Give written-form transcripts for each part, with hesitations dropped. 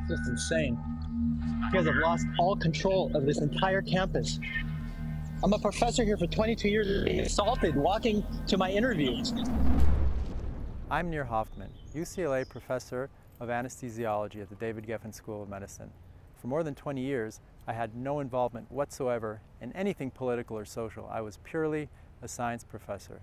It's just insane. You guys have lost all control of this entire campus. I'm a professor here for 22 years, being assaulted walking to my interviews. I'm Nir Hoffman, UCLA professor of anesthesiology at the David Geffen School of Medicine. For more than 20 years, I had no involvement whatsoever in anything political or social. I was purely a science professor.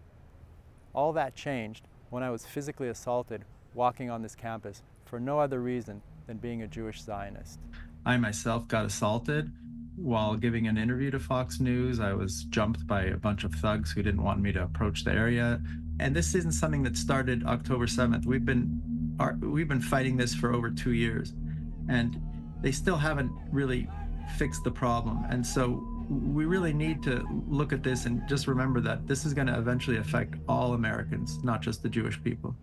All that changed when I was physically assaulted walking on this campus for no other reason than being a Jewish Zionist. I myself got assaulted while giving an interview to Fox News. I was jumped by a bunch of thugs who didn't want me to approach the area. And this isn't something that started October 7th. We've been fighting this for over 2 years, and they still haven't really fixed the problem. And so we really need to look at this and just remember that this is going to eventually affect all Americans, not just the Jewish people.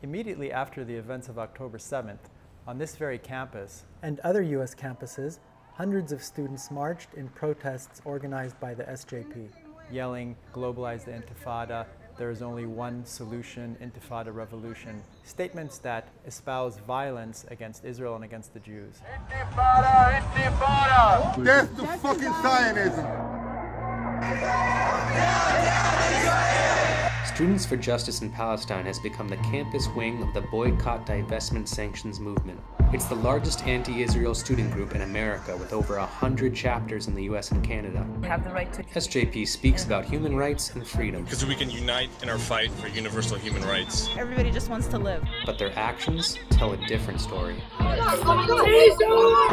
Immediately after the events of October 7th, on this very campus and other U.S. campuses, hundreds of students marched in protests organized by the SJP. Yelling, globalize the Intifada, there is only one solution, Intifada revolution. Statements that espouse violence against Israel and against the Jews. Intifada! Intifada! Death to fucking Zionism! Students for Justice in Palestine has become the campus wing of the Boycott, Divestment, Sanctions movement. It's the largest anti-Israel student group in America with over 100 chapters in the US and Canada. We have the right to... SJP speaks about human rights and freedom. Because we can unite in our fight for universal human rights. Everybody just wants to live. But their actions tell a different story.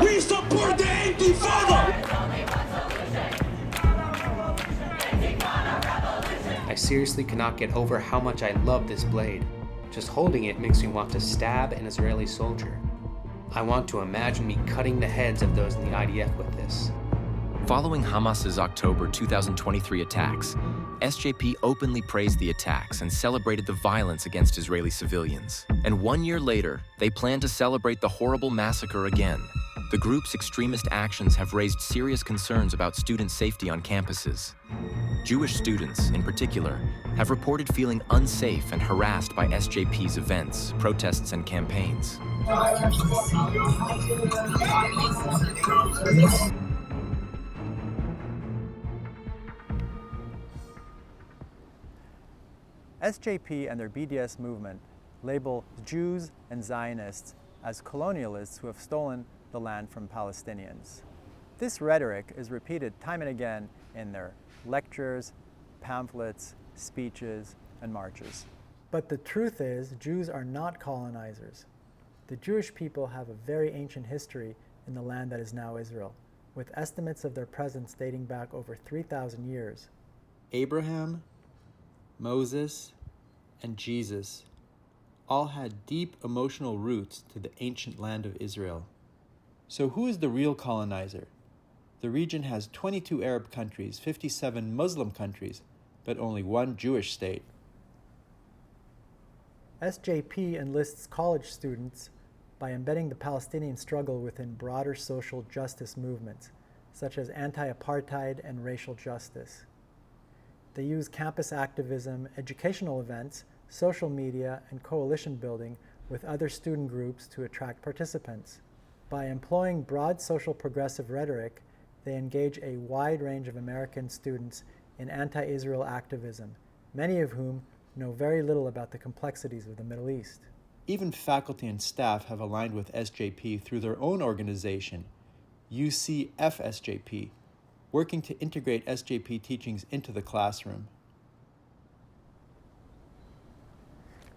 We support the Intifada! I seriously cannot get over how much I love this blade. Just holding it makes me want to stab an Israeli soldier. I want to imagine me cutting the heads of those in the IDF with this. Following Hamas's October 2023 attacks, SJP openly praised the attacks and celebrated the violence against Israeli civilians. And 1 year later, they plan to celebrate the horrible massacre again. The group's extremist actions have raised serious concerns about student safety on campuses. Jewish students, in particular, have reported feeling unsafe and harassed by SJP's events, protests, and campaigns. SJP and their BDS movement label Jews and Zionists as colonialists who have stolen the land from Palestinians. This rhetoric is repeated time and again in their lectures, pamphlets, speeches, and marches. But the truth is, Jews are not colonizers. The Jewish people have a very ancient history in the land that is now Israel, with estimates of their presence dating back over 3,000 years. Abraham, Moses, and Jesus all had deep emotional roots to the ancient land of Israel. So who is the real colonizer? The region has 22 Arab countries, 57 Muslim countries, but only one Jewish state. SJP enlists college students by embedding the Palestinian struggle within broader social justice movements, such as anti-apartheid and racial justice. They use campus activism, educational events, social media, and coalition building with other student groups to attract participants. By employing broad social progressive rhetoric, they engage a wide range of American students in anti-Israel activism, many of whom know very little about the complexities of the Middle East. Even faculty and staff have aligned with SJP through their own organization, UCFSJP, working to integrate SJP teachings into the classroom.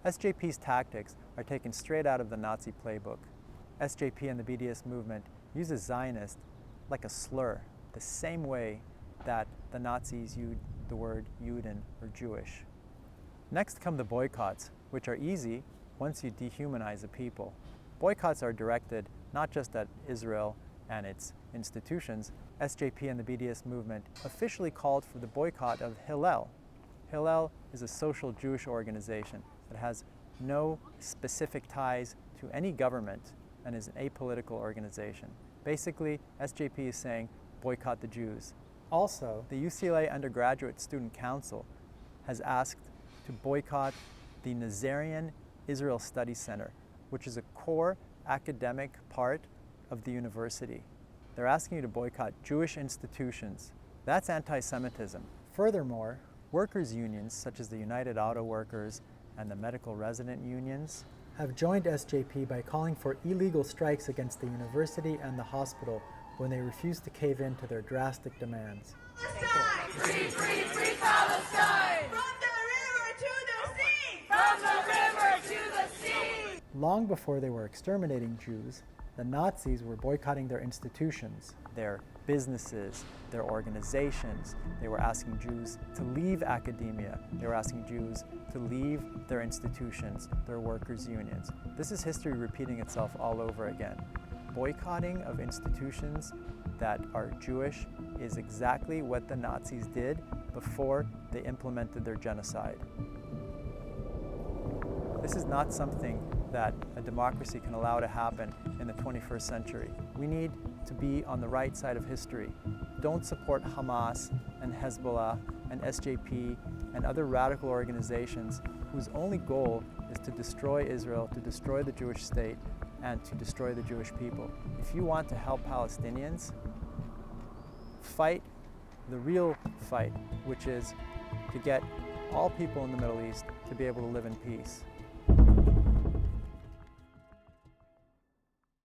SJP's tactics are taken straight out of the Nazi playbook. SJP and the BDS movement uses Zionist like a slur, the same way that the Nazis used the word Juden or Jewish. Next come the boycotts, which are easy once you dehumanize a people. Boycotts are directed not just at Israel and its institutions. SJP and the BDS movement officially called for the boycott of Hillel. Hillel is a social Jewish organization that has no specific ties to any government and is an apolitical organization. Basically, SJP is saying, boycott the Jews. Also, the UCLA Undergraduate Student Council has asked to boycott the Nazarian Israel Studies Center, which is a core academic part of the university. They're asking you to boycott Jewish institutions. That's anti-Semitism. Furthermore, workers' unions such as the United Auto Workers and the medical resident unions have joined SJP by calling for illegal strikes against the university and the hospital when they refuse to cave in to their drastic demands. Free, free, free Palestine! From the river to the sea! From the river to the sea! Long before they were exterminating Jews, the Nazis were boycotting their institutions, their businesses, their organizations. They were asking Jews to leave academia. They were asking Jews to leave their institutions, their workers' unions. This is history repeating itself all over again. Boycotting of institutions that are Jewish is exactly what the Nazis did before they implemented their genocide. This is not something that a democracy can allow to happen in the 21st century. We need to be on the right side of history. Don't support Hamas and Hezbollah and SJP and other radical organizations whose only goal is to destroy Israel, to destroy the Jewish state, and to destroy the Jewish people. If you want to help Palestinians, fight the real fight, which is to get all people in the Middle East to be able to live in peace.